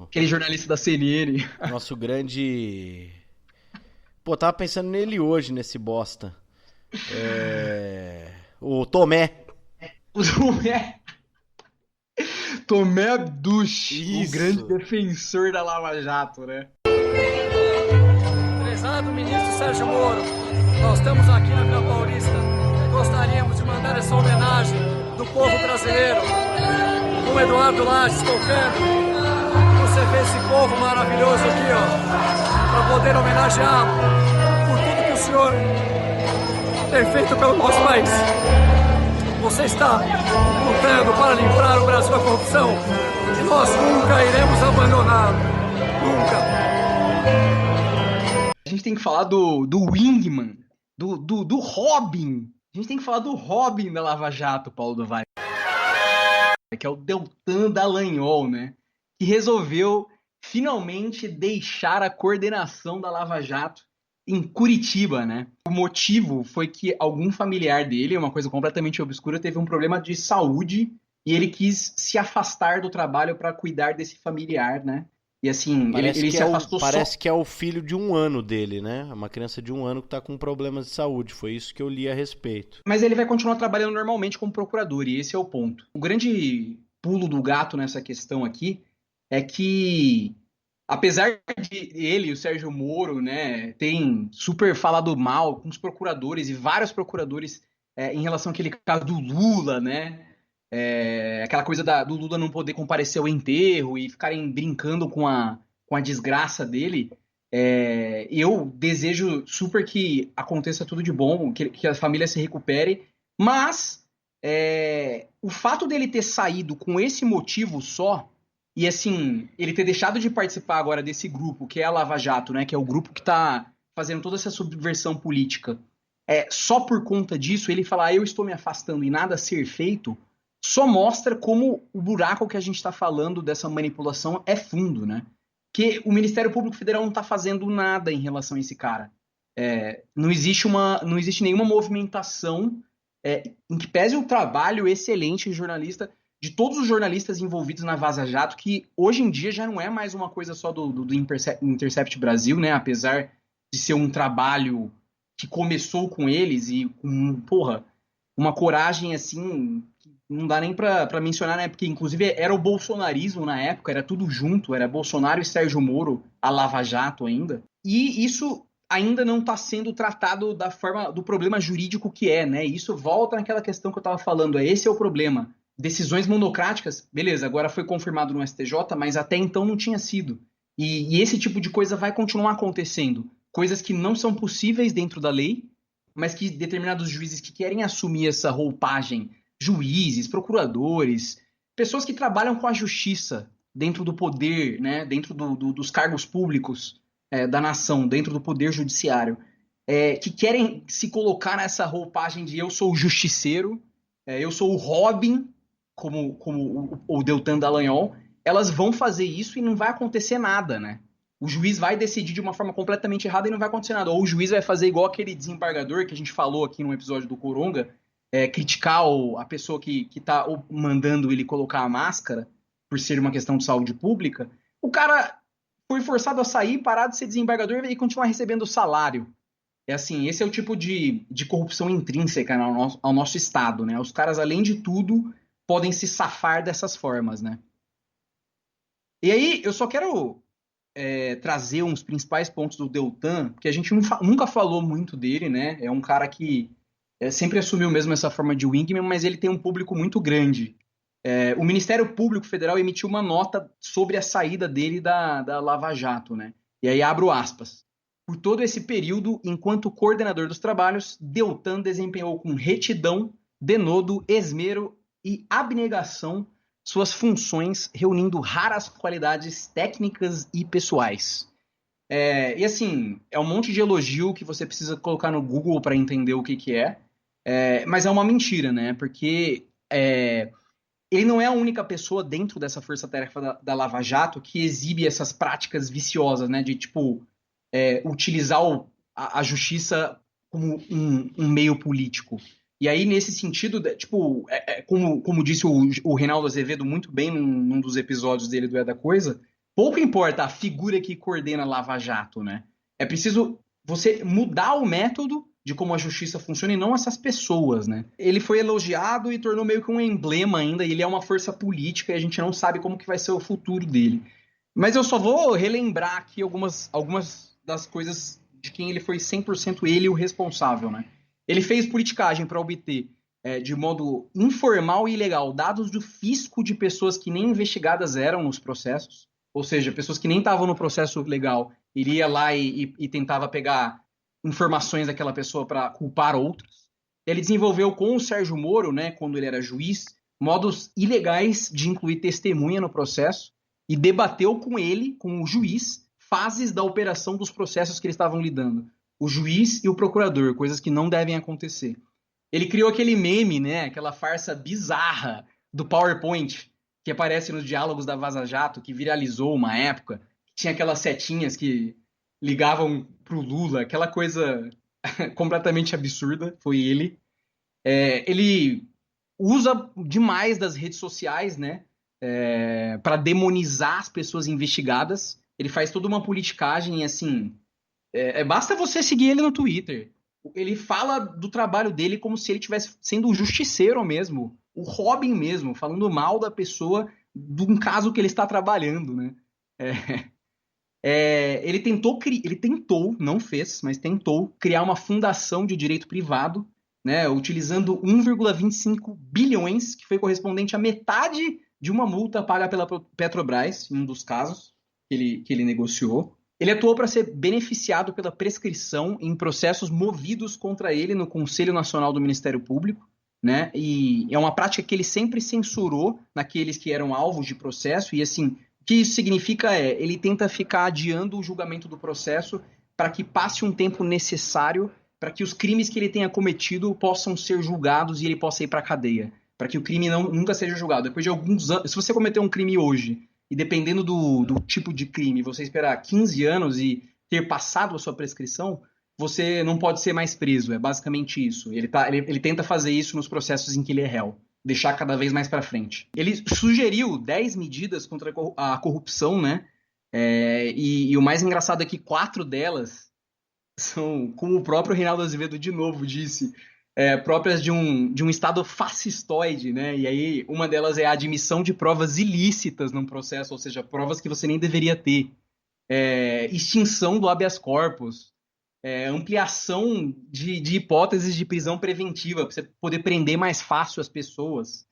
Aquele jornalista da CNN. Nosso grande... Pô, tava pensando nele hoje, nesse bosta. O Tomé. O Tomé Abduch, o grande Isso. defensor da Lava Jato, né? Prezado ministro Sérgio Moro, nós estamos aqui na Vila Paulista e gostaríamos de mandar essa homenagem do povo brasileiro, com o Eduardo Lages tocando. Você vê esse povo maravilhoso aqui, ó, para poder homenageá-lo por tudo que o senhor tem feito pelo nosso país. Você está lutando para limpar o Brasil da corrupção e nós nunca iremos abandoná-lo. Nunca. A gente tem que falar do Wingman, do Robin. A gente tem que falar do Robin da Lava Jato, Paulo do Vale. Que é o Deltan Dallagnol, né? Que resolveu finalmente deixar a coordenação da Lava Jato em Curitiba, né? O motivo foi que algum familiar dele, uma coisa completamente obscura, teve um problema de saúde e ele quis se afastar do trabalho para cuidar desse familiar, né? E assim, ele se afastou Parece que é o filho de 1 ano dele, né? Uma criança de 1 ano que tá com problemas de saúde. Foi isso que eu li a respeito. Mas ele vai continuar trabalhando normalmente como procurador, e esse é o ponto. O grande pulo do gato nessa questão aqui é que, apesar de ele e o Sérgio Moro, né, terem super falado mal com os procuradores e vários procuradores em relação àquele caso do Lula, né? Aquela coisa do Lula não poder comparecer ao enterro e ficarem brincando com a desgraça dele. Eu desejo super que aconteça tudo de bom, que a família se recupere, mas o fato dele ter saído com esse motivo só, e assim, ele ter deixado de participar agora desse grupo, que é a Lava Jato, né, que é o grupo que está fazendo toda essa subversão política, só por conta disso, ele falar, eu estou me afastando e nada a ser feito, só mostra como o buraco que a gente está falando dessa manipulação é fundo, né? Que o Ministério Público Federal não está fazendo nada em relação a esse cara. Não existe nenhuma movimentação em que pese o trabalho excelente jornalista de todos os jornalistas envolvidos na Vaza Jato, que hoje em dia já não é mais uma coisa só do Intercept Brasil, né? Apesar de ser um trabalho que começou com eles e com, uma coragem assim... Não dá nem pra mencionar, né? Porque, inclusive, era o bolsonarismo na época, era tudo junto, era Bolsonaro e Sérgio Moro, a Lava Jato ainda. E isso ainda não está sendo tratado da forma do problema jurídico que é, né? Isso volta naquela questão que eu estava falando. Esse é o problema. Decisões monocráticas, beleza, agora foi confirmado no STJ, mas até então não tinha sido. E esse tipo de coisa vai continuar acontecendo. Coisas que não são possíveis dentro da lei, mas que determinados juízes que querem assumir essa roupagem, juízes, procuradores, pessoas que trabalham com a justiça dentro do poder, né, dentro dos cargos públicos da nação, dentro do poder judiciário, que querem se colocar nessa roupagem de eu sou o justiceiro, eu sou o Robin, como o Deltan Dallagnol, elas vão fazer isso e não vai acontecer nada, né? O juiz vai decidir de uma forma completamente errada e não vai acontecer nada. Ou o juiz vai fazer igual aquele desembargador que a gente falou aqui no episódio do Coronga, criticar a pessoa que está mandando ele colocar a máscara por ser uma questão de saúde pública. O cara foi forçado a sair, parar de ser desembargador e continuar recebendo o salário. Esse é o tipo de corrupção intrínseca ao nosso Estado, né? Os caras, além de tudo, podem se safar dessas formas, né? E aí, eu só quero trazer uns principais pontos do Deltan, porque a gente nunca falou muito dele, né? É um cara que sempre assumiu mesmo essa forma de wingman, mas ele tem um público muito grande. O Ministério Público Federal emitiu uma nota sobre a saída dele da Lava Jato, né? E aí abro aspas. Por todo esse período, enquanto coordenador dos trabalhos, Deltan desempenhou com retidão, denodo, esmero e abnegação suas funções, reunindo raras qualidades técnicas e pessoais. E assim, é um monte de elogio que você precisa colocar no Google para entender o que é. Mas é uma mentira, né? Porque ele não é a única pessoa dentro dessa força-tarefa da Lava Jato que exibe essas práticas viciosas, né? De, utilizar a justiça como um meio político. E aí, nesse sentido, tipo, como disse o Reinaldo Azevedo muito bem num dos episódios dele do É da Coisa, pouco importa a figura que coordena a Lava Jato, né? É preciso você mudar o método de como a justiça funciona e não essas pessoas, né? Ele foi elogiado e tornou meio que um emblema ainda, e ele é uma força política e a gente não sabe como que vai ser o futuro dele. Mas eu só vou relembrar aqui algumas das coisas de quem ele foi 100% ele o responsável, né? Ele fez politicagem para obter, de modo informal e ilegal, dados do fisco de pessoas que nem investigadas eram nos processos, ou seja, pessoas que nem estavam no processo legal, ele ia lá e tentava pegar informações daquela pessoa para culpar outros. Ele desenvolveu com o Sérgio Moro, né, quando ele era juiz, modos ilegais de incluir testemunha no processo e debateu com ele, com o juiz, fases da operação dos processos que eles estavam lidando. O juiz e o procurador, coisas que não devem acontecer. Ele criou aquele meme, né, aquela farsa bizarra do PowerPoint, que aparece nos diálogos da Vaza Jato, que viralizou uma época. Tinha aquelas setinhas que ligavam pro Lula, aquela coisa completamente absurda, foi ele. Ele usa demais das redes sociais, né, para demonizar as pessoas investigadas. Ele faz toda uma politicagem, assim, basta você seguir ele no Twitter. Ele fala do trabalho dele como se ele estivesse sendo o justiceiro mesmo, o Robin mesmo, falando mal da pessoa de um caso que ele está trabalhando, né? Ele tentou, não fez, mas tentou criar uma fundação de direito privado, né, utilizando 1,25 bilhões, que foi correspondente a metade de uma multa paga pela Petrobras, em um dos casos que ele negociou. Ele atuou para ser beneficiado pela prescrição em processos movidos contra ele no Conselho Nacional do Ministério Público, né? E é uma prática que ele sempre censurou naqueles que eram alvos de processo. E assim, o que isso significa ele tenta ficar adiando o julgamento do processo para que passe um tempo necessário para que os crimes que ele tenha cometido possam ser julgados e ele possa ir para a cadeia, para que o crime nunca seja julgado. Depois de alguns anos, se você cometer um crime hoje, e dependendo do tipo de crime, você esperar 15 anos e ter passado a sua prescrição, você não pode ser mais preso. É basicamente isso. Ele tenta fazer isso nos processos em que ele é réu, deixar cada vez mais para frente. Ele sugeriu 10 medidas contra a corrupção, né? E o mais engraçado é que 4 delas são, como o próprio Reinaldo Azevedo de novo disse, próprias de um estado fascistoide, né? E aí uma delas é a admissão de provas ilícitas num processo, ou seja, provas que você nem deveria ter. Extinção do habeas corpus, ampliação de hipóteses de prisão preventiva, para você poder prender mais fácil as pessoas.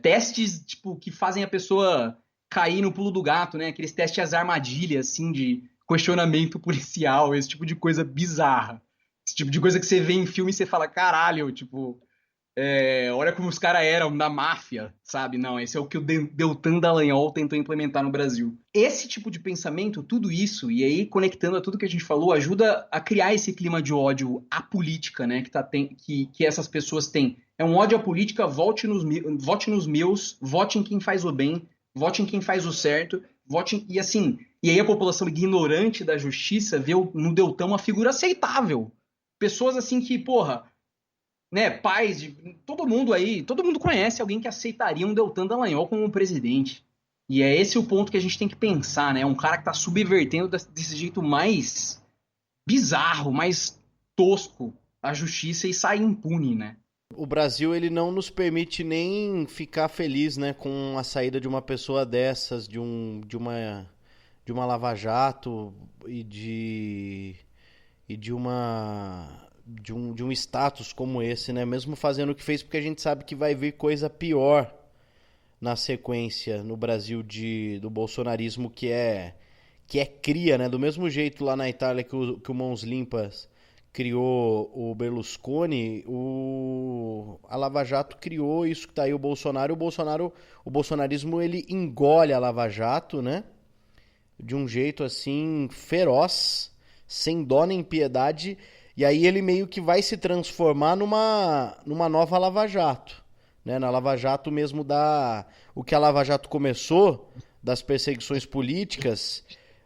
Testes tipo, que fazem a pessoa cair no pulo do gato, né? Aqueles testes armadilhas, assim, de questionamento policial, esse tipo de coisa bizarra. Esse tipo de coisa que você vê em filme e você fala, caralho, tipo, olha como os caras eram da máfia, sabe? Não, esse é o que o Deltan Dallagnol tentou implementar no Brasil. Esse tipo de pensamento, tudo isso, e aí conectando a tudo que a gente falou, ajuda a criar esse clima de ódio à política, né? Que essas pessoas têm. É um ódio à política, vote nos meus, vote em quem faz o bem, vote em quem faz o certo, vote em... E assim, e aí a população ignorante da justiça vê no Deltan uma figura aceitável. Pessoas assim que, porra, né, pais de todo mundo conhece alguém que aceitaria um Deltan Dallagnol como presidente. E é esse o ponto que a gente tem que pensar, né? Um cara que tá subvertendo desse jeito mais bizarro, mais tosco a justiça e sai impune, né? O Brasil, ele não nos permite nem ficar feliz, né, com a saída de uma pessoa dessas, de uma Lava Jato e de um status como esse, né? Mesmo fazendo o que fez, porque a gente sabe que vai vir coisa pior na sequência no Brasil do bolsonarismo, que é cria, né? Do mesmo jeito lá na Itália que o Mãos Limpas criou o Berlusconi, a Lava Jato criou isso que tá aí o Bolsonaro. O bolsonarismo, ele engole a Lava Jato, né? De um jeito assim feroz, sem dó nem piedade, e aí ele meio que vai se transformar numa nova Lava Jato, né? Na Lava Jato mesmo o que a Lava Jato começou, das perseguições políticas,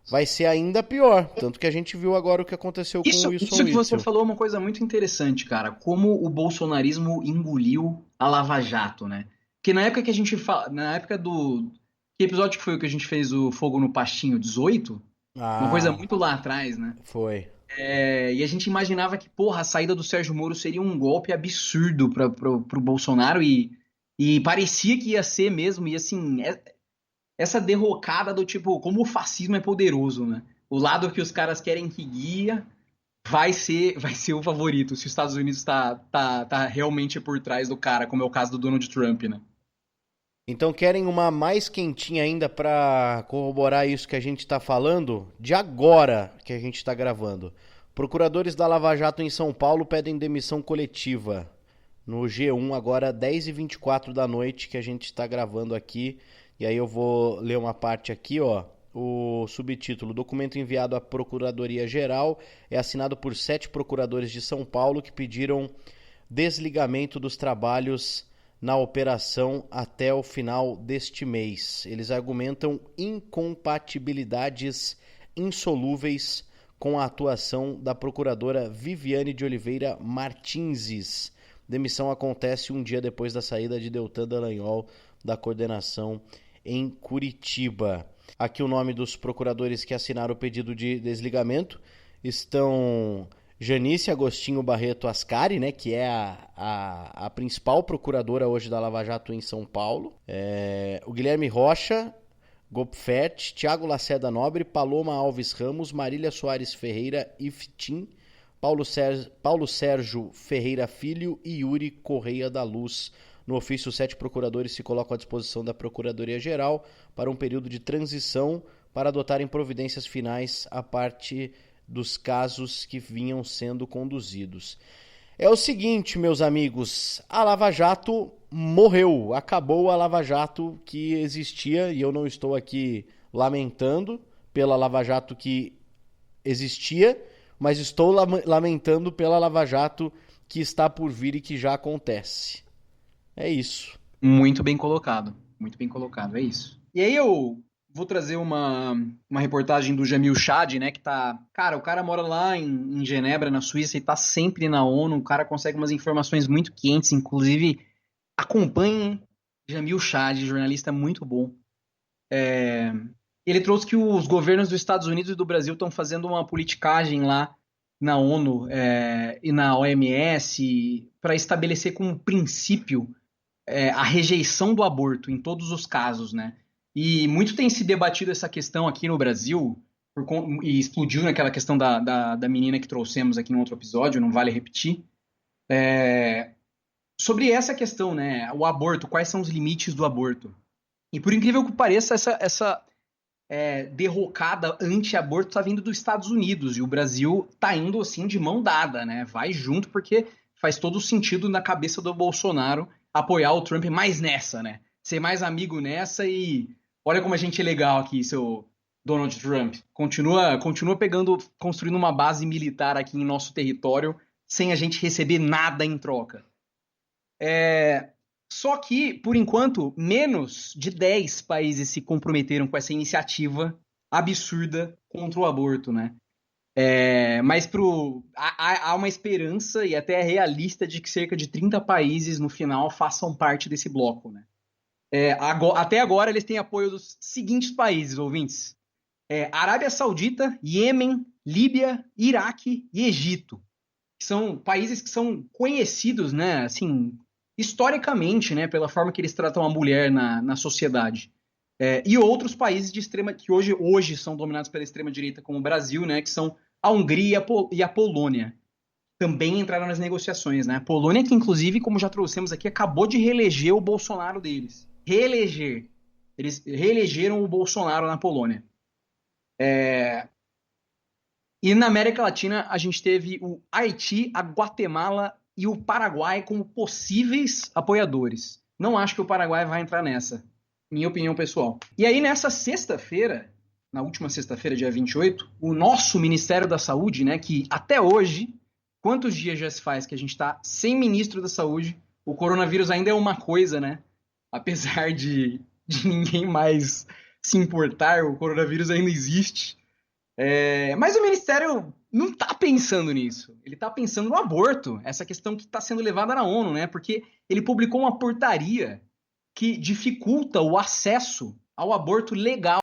vai ser ainda pior. Tanto que a gente viu agora o que aconteceu com o Wilson Isso que você Witzel. falou é uma coisa muito interessante, cara. Como o bolsonarismo engoliu a Lava Jato, né? Porque na época que a gente fala. Na época do. Que episódio que foi o que a gente fez o Fogo no Pastinho 18? Uma coisa Ah, muito lá atrás, né? foi. E a gente imaginava que, porra, a saída do Sérgio Moro seria um golpe absurdo pro Bolsonaro e parecia que ia ser mesmo. E assim, essa derrocada do tipo, como o fascismo é poderoso, né? O lado que os caras querem que guia vai ser o favorito, se os Estados Unidos tá realmente por trás do cara, como é o caso do Donald Trump, né? Então querem uma mais quentinha ainda para corroborar isso que a gente está falando? De agora que a gente está gravando. Procuradores da Lava Jato em São Paulo pedem demissão coletiva. No G1 agora 10h24 da noite que a gente está gravando aqui. E aí eu vou ler uma parte aqui, ó. O subtítulo: documento enviado à Procuradoria-Geral é assinado por 7 procuradores de São Paulo que pediram desligamento dos trabalhos na operação até o final deste mês. Eles argumentam incompatibilidades insolúveis com a atuação da procuradora Viviane de Oliveira Martinzes. Demissão acontece um dia depois da saída de Deltan Dallagnol da coordenação em Curitiba. Aqui o nome dos procuradores que assinaram o pedido de desligamento estão Janice Agostinho Barreto Ascari, né, que é a principal procuradora hoje da Lava Jato em São Paulo, o Guilherme Rocha Gopfert, Tiago Lacerda Nobre, Paloma Alves Ramos, Marília Soares Ferreira Iftim, Paulo Sérgio Ferreira Filho e Yuri Correia da Luz. No ofício, 7 procuradores se colocam à disposição da Procuradoria-Geral para um período de transição para adotarem providências finais a parte dos casos que vinham sendo conduzidos. É o seguinte, meus amigos, a Lava Jato morreu, acabou a Lava Jato que existia, e eu não estou aqui lamentando pela Lava Jato que existia, mas estou lamentando pela Lava Jato que está por vir e que já acontece. É isso. Muito bem colocado, é isso. E aí eu vou trazer uma reportagem do Jamil Chad, né, que tá... Cara, o cara mora lá em Genebra, na Suíça, e tá sempre na ONU, o cara consegue umas informações muito quentes, inclusive acompanhem Jamil Chad, jornalista muito bom. Ele trouxe que os governos dos Estados Unidos e do Brasil estão fazendo uma politicagem lá na ONU e na OMS para estabelecer como princípio a rejeição do aborto em todos os casos, né? E muito tem se debatido essa questão aqui no Brasil, e explodiu naquela questão da menina que trouxemos aqui no outro episódio, não vale repetir, sobre essa questão, né? O aborto, quais são os limites do aborto? E por incrível que pareça, essa derrocada anti-aborto está vindo dos Estados Unidos, e o Brasil está indo assim de mão dada, né? Vai junto porque faz todo sentido na cabeça do Bolsonaro apoiar o Trump mais nessa, né? Ser mais amigo nessa e olha como a gente é legal aqui, seu Donald Trump. Continua construindo uma base militar aqui em nosso território sem a gente receber nada em troca. Só que, por enquanto, menos de 10 países se comprometeram com essa iniciativa absurda contra o aborto, né? Mas há uma esperança, e até é realista, de que cerca de 30 países no final façam parte desse bloco, né? Até agora eles têm apoio dos seguintes países, ouvintes: Arábia Saudita, Iêmen, Líbia, Iraque e Egito. Que são países que são conhecidos, né, assim, historicamente, né, pela forma que eles tratam a mulher na sociedade. E outros países de extrema que hoje são dominados pela extrema-direita, como o Brasil, né, que são a Hungria e a Polônia. Também entraram nas negociações, né? A Polônia, que inclusive, como já trouxemos aqui, acabou de reeleger o Bolsonaro deles. Eles reelegeram o Bolsonaro na Polônia. E na América Latina, a gente teve o Haiti, a Guatemala e o Paraguai como possíveis apoiadores. Não acho que o Paraguai vai entrar nessa, minha opinião pessoal. E aí, nessa sexta-feira, na última sexta-feira, dia 28, o nosso Ministério da Saúde, né, que até hoje, quantos dias já se faz que a gente está sem ministro da Saúde? O coronavírus ainda é uma coisa, né? Apesar de ninguém mais se importar, o coronavírus ainda existe. Mas o Ministério não está pensando nisso. Ele está pensando no aborto, essa questão que está sendo levada na ONU, né? Porque ele publicou uma portaria que dificulta o acesso ao aborto legal.